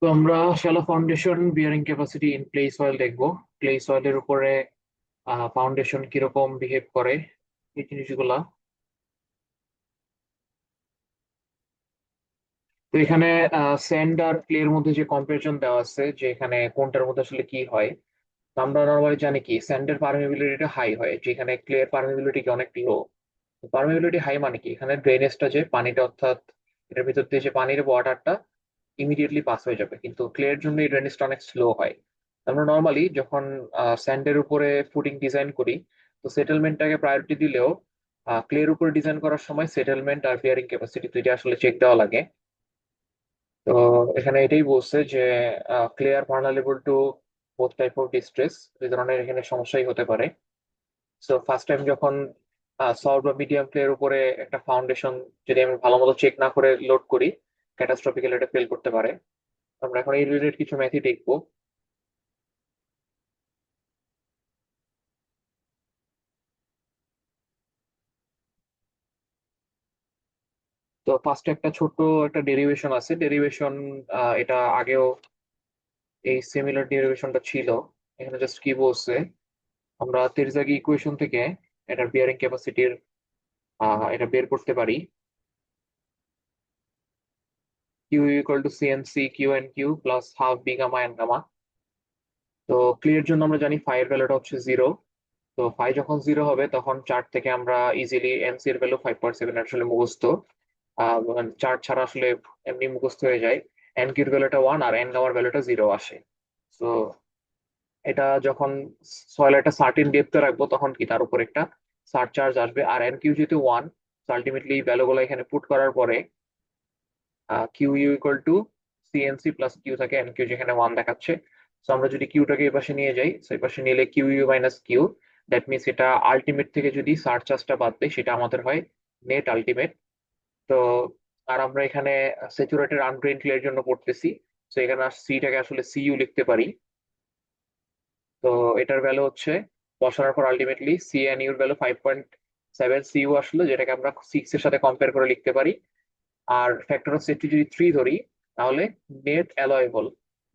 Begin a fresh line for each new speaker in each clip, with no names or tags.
তো আমরা shallow foundation bearing capacity in clay soil দেখবো। ক্লে সয়েলের উপরে ফাউন্ডেশন কিরকম বিহেভ করে এই জিনিসগুলা। তো এখানে স্যান্ড আর ক্লে এর মধ্যে যে কম্পারিজন দেওয়া আছে যে এখানে কোনটার মধ্যে আসলে কি হয়। তো আমরা নর্মালি জানি কি স্যান্ডের পারমিবিলিটিটা হাই হয়, যেখানে ক্লে এর পারমিবিলিটি অনেক লো। পারমিবিলিটি হাই মানে কি এখানে ড্রেনেজটা যে পানিটা, অর্থাৎ এটার ভিতর দিয়ে যে পানির ওয়াটারটা ইমিডিয়েটলি পাস হয়ে যাবে, কিন্তু ক্লে এর জন্য এই ড্রেনেজটা অনেক স্লো হয়। আমরা নর্মালি যখন স্যান্ডের উপরে ফুটিং ডিজাইন করি, তো সেটেলমেন্টটাকে প্রায়োরিটি দিলেও ক্লে এর উপরে ডিজাইন করার সময় সেটেলমেন্ট আর বিয়ারিং ক্যাপাসিটি দুইটা আসলে চেক দেওয়া লাগে। তো এখানে এটাই বলছে যে clay are vulnerable to both type of distress, এই ধরনের এখানে সমস্যাই হতে পারে। সো ফার্স্ট টাইম যখন সফট বা মিডিয়াম ক্লে এর উপরে একটা ফাউন্ডেশন যদি আমি ভালো মতো চেক না করে লোড করি, ক্যাটাস্ট্রফিক্যালি এটা ফেল করতে পারে। আমরা এখন এই রিলেটেড কিছু ম্যাথই দেখবো। তো ফার্স্টে একটা ছোট্ট একটা ডেরিভেশন আছে, ডেরিভেশন এটা আগেও এই সিমিলার ডেরিভেশনটা ছিল। এখানে জাস্ট কি বলছে, আমরা তেরজাগি ইকুয়েশন থেকে এটার বিয়ারিং ক্যাপাসিটির এটা বের করতে পারি। Q equal to CNC Q N Q plus half B gamma N gamma. তো ক্লিয়ার জন্য আমরা জানি ফাই এর ভ্যালুটা হচ্ছে জিরো। তো ফাই যখন জিরো হবে তখন চার্ট থেকে আমরা ইজিলি এনসি এর ভ্যালু 5.7 আসলে মুখস্থ। চার্ট ছাড়া আসলে এমনি মুখস্থ হয়ে যায়। এন কিউর ভ্যালুটা ওয়ান আর এন গামার ভ্যালুটা জিরো আসে। তো এটা যখন সয়েল একটা সার্টিন ডেপথে রাখবো তখন কি তার উপর একটা সারচার্জ আসবে, আর এন কিউ যেহেতু ওয়ান, আলটিমেটলি ভ্যালুগুলো এখানে পুট করার পরে Q U equal to CNC plus Q থাকে, এন কিউ যেখানে ওয়ান দেখাচ্ছে। তো আমরা যদি কিউটাকে এই পাশে নিয়ে যাই, তো এই পাশে নিলে Q U minus Q, that means এটা আলটিমেট থেকে যদি সারচার্জটা বাদ দেয় সেটা আমাদের হয় নেট আলটিমেট। তো আর আমরা এখানে স্যাচুরেটেড আনড্রেইনড ক্লে এর জন্য পড়তেছি, তো এখানে সিটাকে আসলে সিইউ লিখতে পারি। তো এটার ভ্যালু হচ্ছে বসানোর পর আলটিমেটলি সি এন ইউর ভ্যালু 5.7 সিইউ আসলো, যেটাকে আমরা সিক্স এর সাথে কম্পেয়ার করে লিখতে পারি। আর ফ্যাক্টর অফ সেফটি যদি থ্রি ধরি, তাহলে নেট অ্যালয়েবল,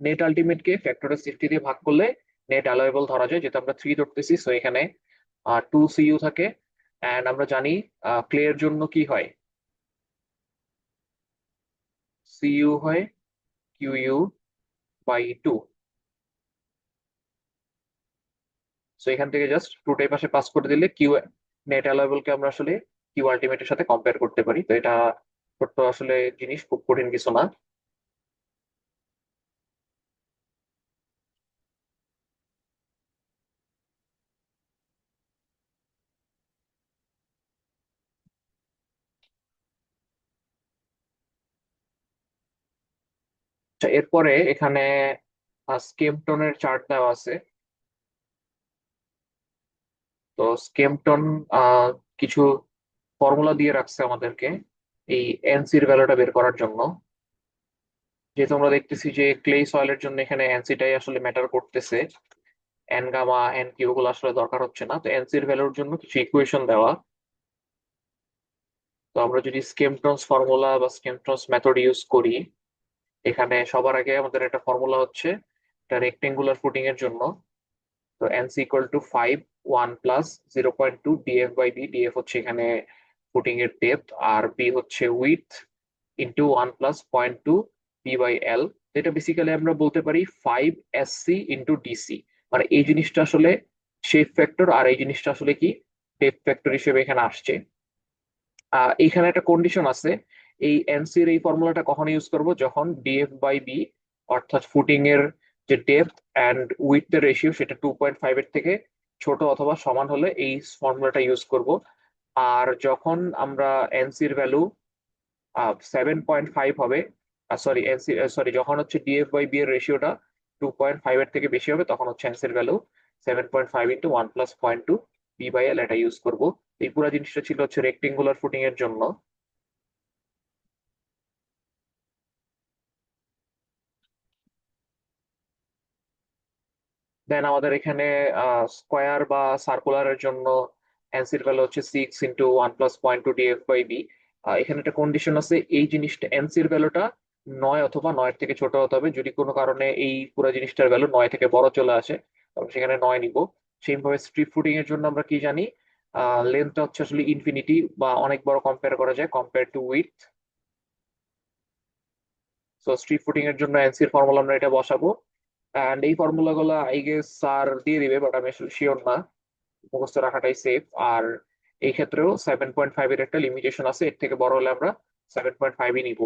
নেট আলটিমেট কে ফ্যাক্টর অফ সেফটি দিয়ে ভাগ করলে নেট অ্যালয়েবল ধরা যায়, যেহেতু আমরা থ্রি ধরতেছি। সো এখানে টু সিইউ থাকে। অ্যান্ড আমরা জানি ক্লে এর জন্য কি হয়, সিইউ হয় Q U by two. So এখান থেকে জাস্ট টুটাই পাশে পাস করে দিলে কিউ নেট অ্যালাইবল কে আমরা আসলে কিউ আলটিমেটের সাথে কম্পেয়ার করতে পারি। তো এটা ছোট্ট আসলে জিনিস, খুব কঠিন কিছু না। আচ্ছা, এরপরে এখানে স্কেমটনের চার্ট দেওয়া আছে। তো স্কেমটন কিছু ফর্মুলা দিয়ে রাখছে আমাদেরকে এই এনসির ভ্যালুটা বের করার জন্য। যেহেতু আমরা দেখতেছি যে ক্লে সয়েলের জন্য এখানে এনসিটাই আসলে ম্যাটার করতেছে, এন গামা এন কিউ গুলো আসলে দরকার হচ্ছে না। তো এনসির ভ্যালুর জন্য কিছু ইকুয়েশন দেওয়া। তো আমরা যদি স্কেমটনস ফর্মুলা বা স্কেমটনস মেথড ইউজ করি, এখানে সবার আগে আমাদের একটা ফর্মুলা হচ্ছে একটা রেক্টেঙ্গুলার ফুটিং এর জন্য। তো NC equal to five one plus 0.2 DF by B. DF হচ্ছে এখানে ফুটিং এর ডেপথ, আর বি হচ্ছে width, into one plus 0.2 B by L. যেটা বেসিক্যালি আমরা বলতে পারি 5 SC ইন্টু ডিসি। মানে এই জিনিসটা আসলে শেপ ফ্যাক্টর, আর এই জিনিসটা আসলে কি ডেপথ ফ্যাক্টর হিসেবে এখানে আসছে। এইখানে একটা কন্ডিশন আছে, এই এনসির এই ফর্মুলাটা কখন ইউজ করব, যখন ডিএফ বাই বি অর্থাৎ ফুটিং এর যে ডেপথ অ্যান্ড উইথ এর রেশিও সেটা 2.5 এর থেকে ছোট অথবা সমান হলে এই ফর্মুলাটা ইউজ করব। আর যখন আমরা এনসির ভ্যালু 7.5 হবে, সরি এনসি সরি যখন হচ্ছে ডিএফ বাই বি এর রেশিওটা 2.5 এর থেকে বেশি হবে, তখন হচ্ছে এনসির value 7.5 into one plus 0.2 B by L, এটা ইউজ করব। এই পুরো জিনিসটা ছিল হচ্ছে রেক্টেঙ্গুলার ফুটিং এর জন্য। দেন আমাদের এখানে স্কোয়ার বা সার্কুলারের জন্য এনসির ভ্যালু হচ্ছে 6 into one plus 0.2 DF by B. এখানে একটা কন্ডিশন আছে, এই জিনিসটা এনসির ভ্যালুটা নয় অথবা নয়ের থেকে ছোট হতে হবে। যদি কোনো কারণে এই পুরো জিনিসটার ভ্যালু নয় থেকে বড় চলে আসে তবে সেখানে নয় নিব। সেইভাবে স্ট্রিপ ফুটিং এর জন্য আমরা কি জানি, লেন্থটা হচ্ছে আসলে ইনফিনিটি বা অনেক বড় কম্পেয়ার করা যায় compare to width. So strip footing এর জন্য এনসির ফর্মুলা আমরা এটা বসাবো। অ্যান্ড এই ফর্মুলা গুলো আই গেস স্যার দিয়ে দিবে, বাট আমি আসলে শিওর না, মুখস্থ রাখাটাই সেফ। আর এই ক্ষেত্রেও 7.5 এর একটা লিমিটেশন আছে, এর থেকে বড় হলে আমরা 7.5ই নিব।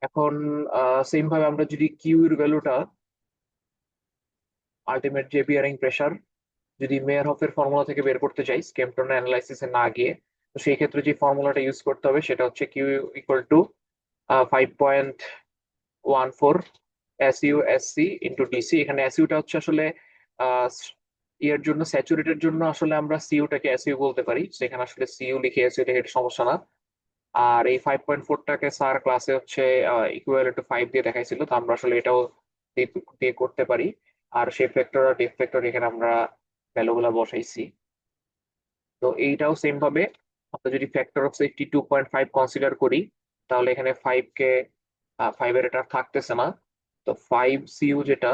এখন সেম ভাবে আমরা যদি কিউ এর ভ্যালুটা, আলটিমেট যে বিয়ারিং প্রেসার, যদি মেয়ারহফের ফর্মুলা থেকে বের করতে চাই স্কেমটন অ্যানালাইসিসে না গিয়ে, তো সেই ক্ষেত্রে যে ফর্মুলাটা ইউজ করতে হবে সেটা হচ্ছে Q equal to 5.14 SU SC into DC. এখানে এসইউটা হচ্ছে আসলে আহ, ইয়ের জন্য, স্যাচুরেটের জন্য আসলে আমরা সিইউটাকে এসইউ বলতে পারি, সেখানে আসলে সিইউ লিখে এসইউ লিখে এটা সমস্যা না। আর এই 5.4টাকে স্যার ক্লাসে হচ্ছে ইকুয়াল টু 5 দিয়ে দেখাইছিল, তো আমরা আসলে এটাও দিয়ে দিয়ে করতে পারি। আর শেপ ফ্যাক্টর আর ডেপ ফ্যাক্টর এখানে আমরা ভ্যালুগুলা বসাইছি। তো এইটাও সেম ভাবে আমরা যদি ফ্যাক্টর অফ সেফটি 2.5 কনসিডার করি তাহলে এখানে 5 এর এটা থাকতেছে না। তো 5 সিইউ যেটা,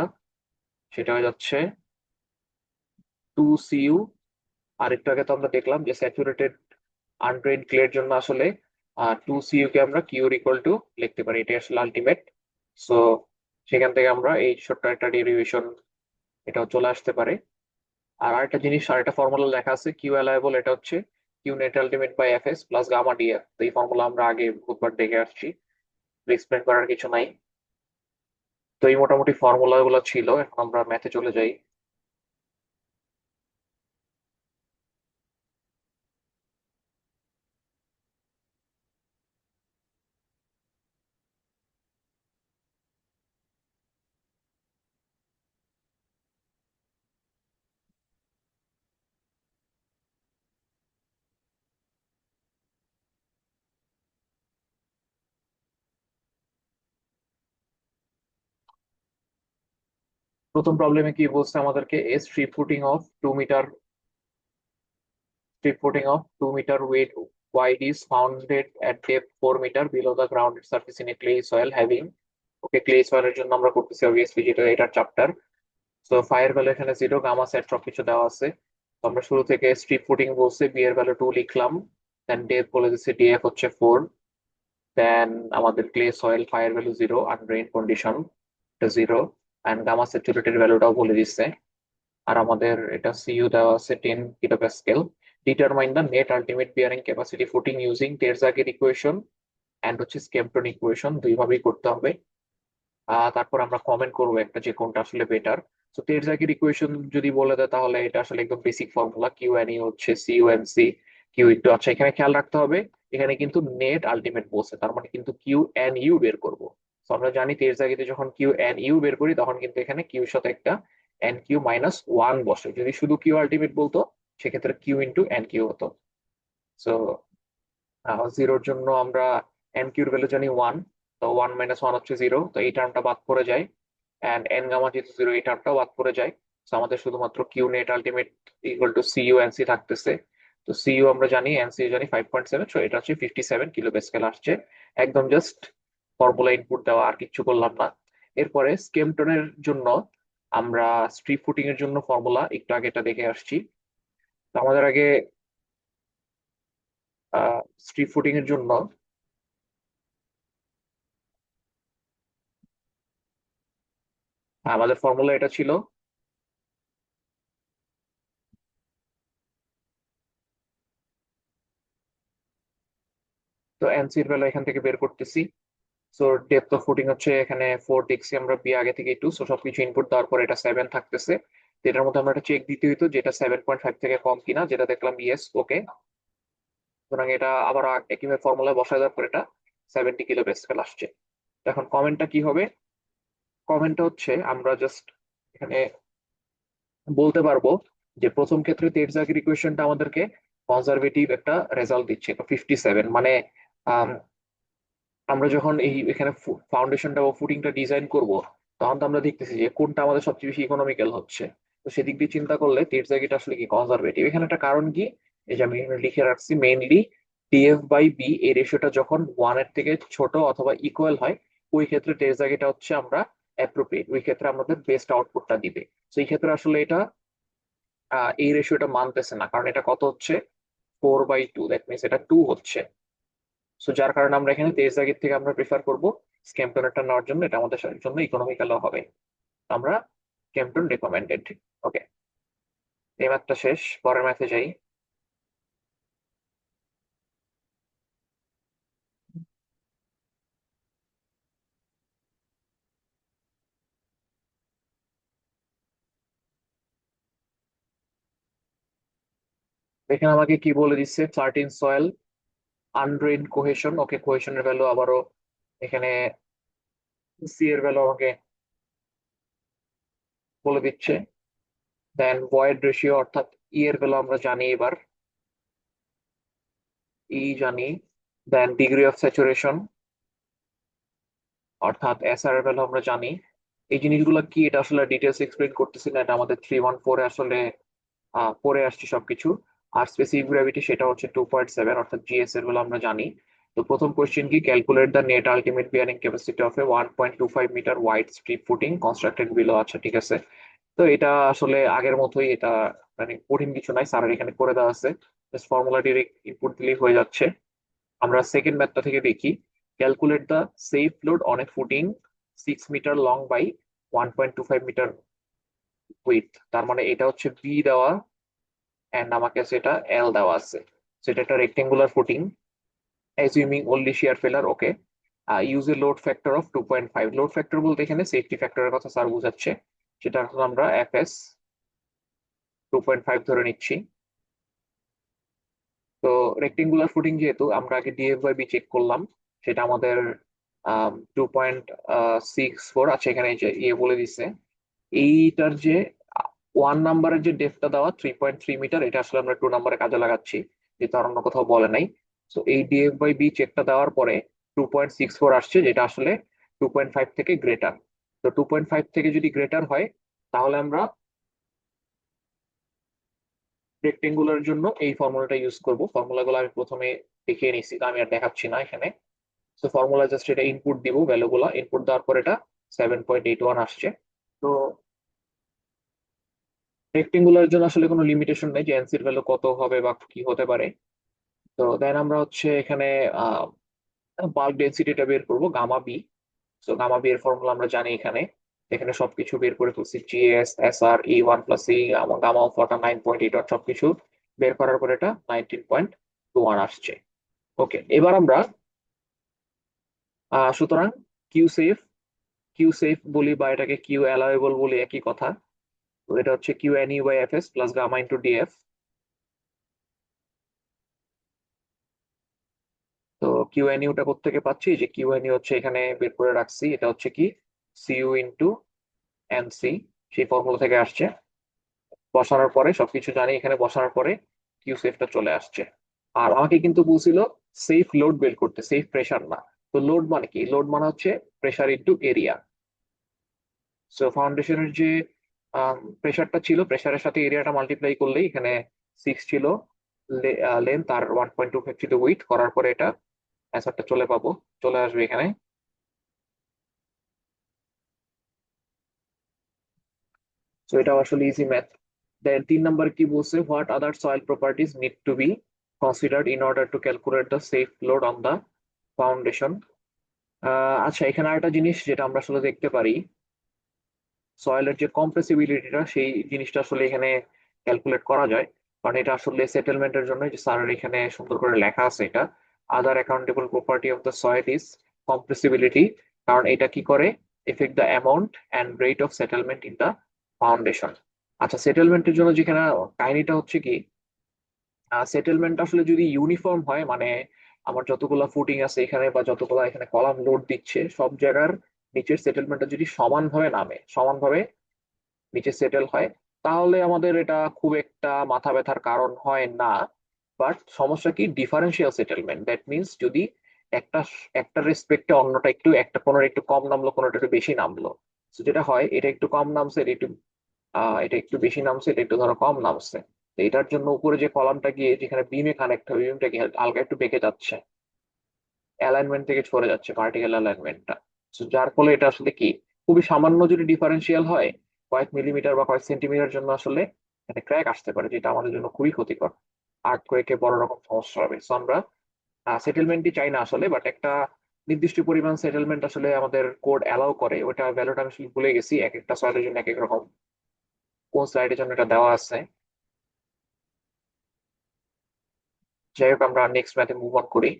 সেটা হয়ে যাচ্ছে 2 সিইউ। আর একটু আগে তো আমরা দেখলাম যে স্যাচুরেটেড আনড্রেনড ক্লের জন্য আসলে 2 সিইউ কে আমরা কিউর ইকুয়াল টু লিখতে পারি, এটা আসলে আলটিমেট। সো সেখান থেকে আমরা এই ছোট্ট একটা ডেরিভেশন এটাও চলে আসতে পারে। আর আরেকটা জিনিস, আরেকটা ফর্মুলা লেখা আছে কিউ অ্যালাইবল, এটা হচ্ছে Q net ultimate by F S plus gamma DF. তো এই ফর্মুলা আমরা আগে বহুতবার দেখে আসছি, এক্সপ্লেন করার কিছু নাই। তো এই মোটামুটি ফর্মুলা গুলো ছিল, এখন আমরা ম্যাথে চলে যাই। প্রথম প্রবলেমে কি বলছে আমাদেরকে, এ strip footing of 2 meter weight wide is founded at depth 4 meter below the grounded surface in a clay soil having, okay clay সয়েলের জন্য আমরা করতেছি অবভিয়াসলি, যেটা এটার চ্যাপ্টার। তো ফায়ার ভ্যালু এখানে 0, গামা সেট সবকিছু দেওয়া আছে। তো আমরা শুরু থেকে স্ট্রিপ ফুটিং বলছে, বি এর ভ্যালু 2 লিখলাম, দেন ডেপ বলে দিচ্ছে ডিএফ হচ্ছে 4, দেন আমাদের clay soil phi value 0, undrained condition এটা 0, অ্যান্ড গামা স্যাচুরেটেড ভ্যালুটাও বলে দিচ্ছে। আর আমাদের এটা সিইউ দেওয়া আছে 10 kPa। Determine the net ultimate bearing capacity footing using টেরজাগের ইকুয়েশন অ্যান্ড হচ্ছে স্কেমটন ইকুয়েশন, দুইভাবেই করতে হবে। তারপর আমরা কমেন্ট করবো একটা যে কোনটা আসলে বেটার। তো টেরজাগের ইকুয়েশন যদি বলে দেয় তাহলে এটা আসলে একদম basic formula, Q N E হচ্ছে CU N C Q into, আচ্ছা এখানে খেয়াল রাখতে হবে এখানে কিন্তু নেট আলটিমেট বসে, তার মানে কিন্তু কিউ এন ইউ বের করবো। তো আমরা জানি টেরজাগিতে যখন কিউ এন ইউ বের করি তখন কিন্তু এখানে কিউ সাথে একটা এন কিউ মাইনাস ওয়ান বসে। যদি শুধু কিউ আলটিমেট বলতো সেক্ষেত্রে কিউ ইন্টু এন কিউ হতো। সো জিরোর জন্য আমরা এন কিউর ভ্যালু জানি 1, তো 1 - 1 হচ্ছে 0, তো এই টার্মটা বাদ পড়ে যায়। অ্যান্ড এন গামা যেহেতু 0 এই টার্মটাও বাদ পড়ে যায়। তো আমাদের শুধুমাত্র Q net ultimate equal to CU N C থাকতেছে। তো সিইউ আমরা জানি, এন সি জানি 5.7, সো এটা হচ্ছে 57 kPa আসছে। একদম জাস্ট ফর্মুলা ইনপুট দেওয়া, আর কিচ্ছু করলাম না। এরপরে স্কেমটনের জন্য আমরা স্ট্রিপ ফুটিং এর জন্য ফর্মুলা একটু আগে এটা দেখে আসছি। তো আমাদের আগে স্ট্রিপ ফুটিং এর জন্য আমাদের ফর্মুলা এটা ছিল, তো এনসির ভ্যালু এখান থেকে বের করতেছি। সো ডেপথ অফ ফুটিং হচ্ছে এখানে 4 দেখছি আমরা, বি আগে থেকে 2, সো সবকিছু ইনপুট দেওয়ার পর এটা 7 থাকতেছে। তো এটার মধ্যে আমরা একটা চেক দিতে হইতো যেটা 7.5 থেকে কম কিনা, যেটা দেখলাম ইয়েস, ওকে। সুতরাং এটা আবার একইভাবে ফর্মুলায় বসায় দেওয়ার পর এটা 70 kPa আসছে। তো এখন কমেন্টটা কি হবে, কমেন্টটা হচ্ছে আমরা জাস্ট এখানে বলতে পারবো যে প্রথম ক্ষেত্রে তেরজাগের ইকুয়েশনটা আমাদেরকে কনজারভেটিভ একটা রেজাল্ট দিচ্ছে, তো 57, মানে আমরা যখন এখানে ফাউন্ডেশনটা বা ফুটিংটা ডিজাইন করব, তখন তো আমরা দেখতেছি যে কোনটা আমাদের সবচেয়ে বেশি ইকোনমিক্যাল হচ্ছে। তো সেদিক দিয়ে চিন্তা করলে তেরজাগিটা আসলে কি কনজারভেটিভ। এখানে একটা কারণ কি, এই যে আমি এখানে লিখে রাখছি মেইনলি ডিএফ বাই বি এই রেশিওটা যখন ওয়ান এর থেকে ছোট অথবা ইকুয়াল হয়, ওই ক্ষেত্রে তেরজাগিটা হচ্ছে আমরা অ্যাপ্রোপ্রিয়েট, ওই ক্ষেত্রে আমাদের বেস্ট আউটপুটটা দিবে। তো এই ক্ষেত্রে আসলে এটা এই রেশিওটা মানতেছে না, কারণ এটা কত হচ্ছে, 4/2, দ্যাট মিনস এটা 2 হচ্ছে। সো যার কারণে আমরা এখানে তেজগাঁও থেকে আমরা প্রিফার করব স্ক্যামটনেরটা নেওয়ার জন্য, এটা আমাদের জন্য ইকোনমিক্যালও হবে। আমরা স্ক্যামটন রেকমেন্ডেড। ওকে, এই ম্যাথটা শেষ, পরের ম্যাথে যাই। এখানে আমাকে কি বলে দিচ্ছে, সার্টিন সয়েল আনড্রেইনড কোহেশন। ওকে, কোহেশনের ভ্যালু আবারও এখানে সি এর ভ্যালু আমাকে বলে দিচ্ছে। দেন ভয়েড রেশিও অর্থাৎ ই এর ভ্যালু আমরা জানি এবার, ই জানি। দেন ডিগ্রি অফ স্যাচুরেশন অর্থাৎ এস আর এর ভ্যালু আমরা জানি। এই জিনিসগুলো কি, এটা আসলে ডিটেলস এক্সপ্লেন করতেছি না, এটা আমাদের 314 আসলে পড়ে আসছি সবকিছু। আর স্পেসিফিক গ্র্যাভিটি সেটা হচ্ছে 2.7, অর্থাৎ জিএস এর গুলো আমরা জানি। তো প্রথম কোশ্চেন কি, calculate the net ultimate bearing capacity of a 1.25 metre wide strip footing constructed below. আচ্ছা ঠিক আছে। তো এটা আসলে আগের মতোই, এটা মানে কঠিন কিছু নাই, স্যারের এখানে করে দেওয়া আছে, জাস্ট ফর্মুলা ডিরেক্ট ইনপুট দিলেই হয়ে যাচ্ছে। আমরা সেকেন্ড ম্যাথটা থেকে দেখি, calculate the safe load on a footing 6 metre long by 1.25 metre with. তার মানে এটা হচ্ছে বি দেওয়া, এন্ড আমাকে সেটা এল দেওয়া আছে। সেটা একটা rectangular footing, assuming only shear failure. Okay, use a load factor of 2.5। Load factor বলতে এখানে সেফটি ফ্যাক্টরের কথা স্যার বোঝাচ্ছে, সেটা এখন আমরা এফএস 2.5 ধরে নিচ্ছি। তো রেক্টেঙ্গুলার ফুটিং যেহেতু, আমরা আগে ডিএফ বাই বি চেক করলাম, সেটা আমাদের 2.64। আচ্ছা, এখানে এই যে ইয়ে বলে দিছে, এইটার যে ওয়ান নাম্বারের যে ডেপথটা দেওয়া 3.3 মিটার, এটা আসলে আমরা টু নাম্বারে কাজে লাগাচ্ছি, যেটা আর অন্য কোথাও বলে নাই। তো এই ডিএফ বাই বি চেকটা দেওয়ার পরে 2.64 আসছে, যেটা আসলে 2.5 থেকে গ্রেটার। তো 2.5 থেকে যদি গ্রেটার হয়, তাহলে আমরা রেক্টেঙ্গুলার জন্য এই ফর্মুলাটা ইউজ করব। ফর্মুলাগুলো আমি প্রথমে দেখিয়ে নিছি, তো আমি আর দেখাচ্ছি না এখানে। তো ফর্মুলা জাস্ট এটা ইনপুট দিব, ভ্যালুগুলো ইনপুট দেওয়ার পর এটা 7.81 আসছে। তো রেক্টেঙ্গুলার জন্য আসলে কোনো লিমিটেশন নেই যে এনসির ভ্যালু কত হবে বা কি হতে পারে। তো দেন আমরা হচ্ছে এখানে বাল্ক ডেন্সিটিটা বের করব, গামা বি। তো গামা বি এর ফর্মুলা আমরা জানি এখানে, এখানে সবকিছু বের করে ফেলছি, জিএস এস আর E one plus E, gamma of water 9.8, সবকিছু বের করার পর এটা 19.21 আসছে। ওকে, এবার আমরা সুতরাং কিউ সেফ, কিউ সেফ বলি বা এটাকে কিউ অ্যালাউয়েবল বলি, একই কথা। তো এটা হচ্ছে Q N U by F S plus gamma into DF. তো কিউ এন ইউটা কোত্থেকে পাচ্ছি, যে কিউ এন ইউ হচ্ছে এখানে বের করে রাখছি, এটা হচ্ছে কি সিইউ ইন্টু এন সি, সেই ফর্মুলা থেকে আসছে। বসানোর পরে সবকিছু জানি, এখানে বসানোর পরে কিউ সেফটা চলে আসছে। আর আমাকে কিন্তু বলছিল সেফ লোড বের করতে, সেফ প্রেসার না। তো লোড মানে কি, লোড মানে হচ্ছে প্রেসার ইন্টু এরিয়া। সো ফাউন্ডেশনের যে প্রেসারটা ছিল, প্রেসারের সাথে এরিয়াটা মাল্টিপ্লাই করলেই এখানে 6 ছিল লেন্থ, আর 1.25 ছিল উইথ, করার পরে এটা অ্যান্সারটা চলে পাবো, চলে আসবে এখানে। সো এটা আসলে ইজি ম্যাথ। দেন 3 নাম্বার কি বলছে, what other soil properties need to be considered in order to calculate the safe load on the foundation. আচ্ছা, এখানে আরেকটা জিনিস যেটা আমরা আসলে দেখতে পারি, সয়েলের যে কম্প্রেসিবিলিটিটা, সেই জিনিসটা আসলে এখানে ক্যালকুলেট করা যায়। কারণ এটা আসলে সেটেলমেন্টের জন্য, যে স্যারের এখানে সুন্দর করে লেখা আছে এটা, other accountable property of the soil is compressibility. কারণ এটা কি করে, effect the amount and rate of settlement in the foundation. আচ্ছা, সেটেলমেন্টের জন্য যেখানে কাহিনীটা হচ্ছে কি, সেটেলমেন্ট আসলে যদি ইউনিফর্ম হয়, মানে আমার যতগুলা ফুটিং আছে এখানে বা যতগুলা এখানে কলাম লোড দিচ্ছে, সব জায়গার নিচের সেটেলমেন্টটা যদি সমানভাবে নামে, সমানভাবে নিচে সেটেল হয়, তাহলে আমাদের এটা খুব একটা মাথা ব্যথার কারণ হয় না। বাট সমস্যা কি, ডিফারেন্সিয়াল সেটেলমেন্ট, দ্যাট মিনস যদি একটা একটা রেসপেক্টে অন্যটা একটু, একটা কোনোটা একটু কম নামলো, কোনোটা একটু বেশি নামলো। তো যেটা হয়, এটা একটু কম নামছে, এটা একটু বেশি নামছে, এটা একটু ধরো কম নামছে। তো এটার জন্য উপরে যে কলামটা গিয়ে যেখানে বিমে কানেক্ট হবে, বিমটা কি হালকা একটু বেঁকে যাচ্ছে, অ্যালাইনমেন্ট থেকে সরে যাচ্ছে, ভার্টিক্যাল অ্যালাইনমেন্টটা। যার ফলে এটা আসলে কি, খুবই সামান্য যদি ডিফারেন্সিয়াল হয়, কয়েক মিলিমিটার বা কয়েক সেন্টিমিটার জন্য আসলে একটা ক্র্যাক আসতে পারে, যেটা আমাদের জন্য খুবই ক্ষতিকর। আর্থকোয়েকে বড় রকম সমস্যা হবে। সো আমরা সেটেলমেন্টই চাই না আসলে, বাট একটা নির্দিষ্ট পরিমাণ সেটেলমেন্ট আসলে আমাদের কোড অ্যালাউ করে। ওটা ভ্যালুটা আমি আসলে ভুলে গেছি, এক একটা সয়েলের জন্য এক এক রকম, কোন স্লাইডের জন্য এটা দেওয়া আছে। যাই হোক, আমরা নেক্সট ম্যাথে মুভ অন করি।